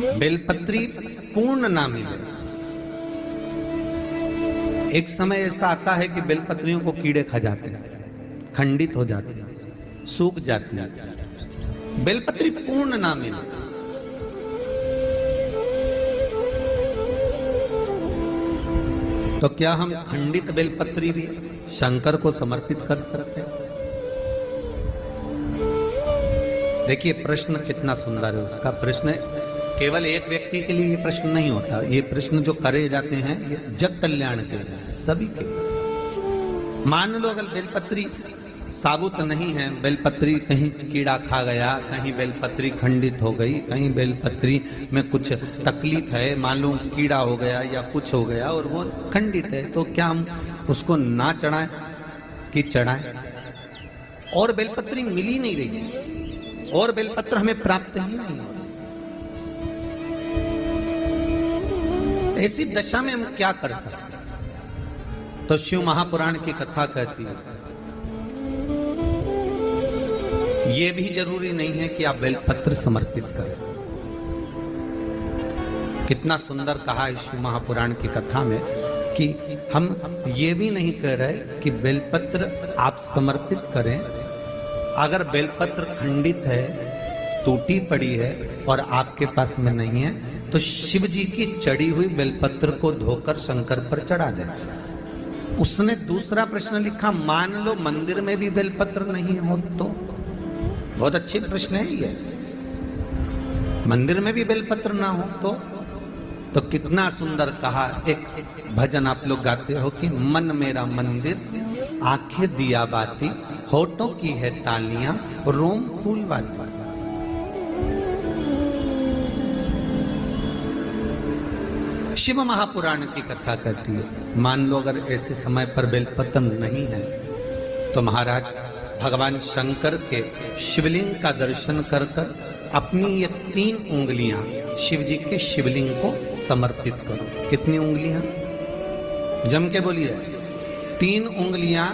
बेलपत्री पूर्ण ना मिले। एक समय ऐसा आता है कि बेलपत्रियों को कीड़े खा जाते हैं, खंडित हो जाती है, सूख जाती है, बेलपत्री पूर्ण ना मिले। तो क्या हम खंडित बेलपत्री भी शंकर को समर्पित कर सकते हैं? देखिए प्रश्न कितना सुंदर है। उसका प्रश्न केवल एक व्यक्ति के लिए ये प्रश्न नहीं होता, ये प्रश्न जो करे जाते हैं ये जग कल्याण के लिए, सभी के लिए। मान लो अगर बेलपत्री साबुत नहीं है, बेलपत्री कहीं कीड़ा खा गया, कहीं बेलपत्री खंडित हो गई, कहीं बेलपत्री में कुछ तकलीफ है, मालूम कीड़ा हो गया या कुछ हो गया और वो खंडित है, तो क्या हम उसको ना चढ़ाएं कि चढ़ाएं? और बेलपत्री मिल ही नहीं रही है और बेलपत्र हमें प्राप्त ही नहीं हो, ऐसी दशा में हम क्या कर सकते? तो शिव महापुराण की कथा कहती है ये भी जरूरी नहीं है कि आप बेलपत्र समर्पित करें। कितना सुंदर कहा है शिव महापुराण की कथा में कि हम ये भी नहीं कह रहे कि बेलपत्र आप समर्पित करें। अगर बेलपत्र खंडित है, टूटी पड़ी है और आपके पास में नहीं है, तो शिव जी की चढ़ी हुई बेलपत्र को धोकर शंकर पर चढ़ा दे। उसने दूसरा प्रश्न लिखा, मान लो मंदिर में भी बेलपत्र नहीं हो तो? बहुत अच्छे प्रश्न है ये। मंदिर में भी बेलपत्र ना हो तो कितना सुंदर कहा। एक भजन आप लोग गाते हो कि मन मेरा मंदिर, आंखें दिया बाती, होठों की है तालियां, रोम फूल बाती। शिव महापुराण की कथा कहती है मान लो अगर ऐसे समय पर बेलपत्र नहीं है तो महाराज भगवान शंकर के शिवलिंग का दर्शन कर कर अपनी ये 3 उंगलियां शिव जी के शिवलिंग को समर्पित करो। कितनी उंगलियां? जम के बोलिए। 3 उंगलियां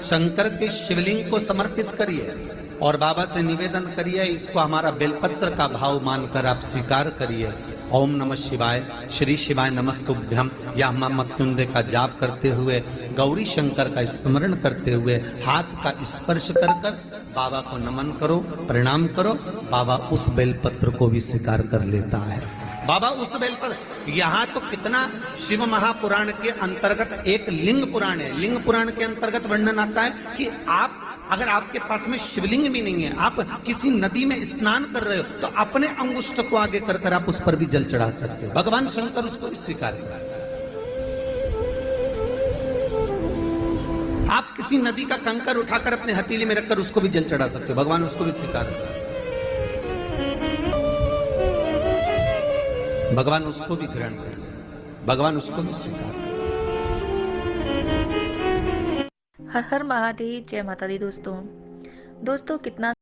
शंकर के शिवलिंग को समर्पित करिए और बाबा से निवेदन करिए, इसको हमारा बेलपत्र का भाव मानकर आप स्वीकार करिए। ओम नमः शिवाय, श्री शिवाय नमस्तुभ्यम या मां मृत्युंजय का जाप करते हुए, गौरी शंकर का स्मरण करते हुए, हाथ का स्पर्श कर कर बाबा को नमन करो, प्रणाम करो। बाबा उस बेलपत्र को भी स्वीकार कर लेता है। बाबा उस बेलपत्र, यहाँ तो कितना शिव महापुराण के अंतर्गत एक लिंग पुराण है। लिंग पुराण के अंतर्गत वर्णन आता है कि आप अगर आपके पास में शिवलिंग भी नहीं है, आप किसी नदी में स्नान कर रहे हो, तो अपने अंगुष्ठ को आगे कर कर आप उस पर भी जल चढ़ा सकते हो। भगवान शंकर उसको स्वीकार करें। आप किसी नदी का कंकर उठाकर अपने हथेली में रखकर उसको भी जल चढ़ा सकते हो, भगवान उसको भी स्वीकार करें। भगवान उसको भी ग्रहण करें, भगवान उसको भी स्वीकार करें। हर हर महादेव, जय माता दी। दोस्तों कितना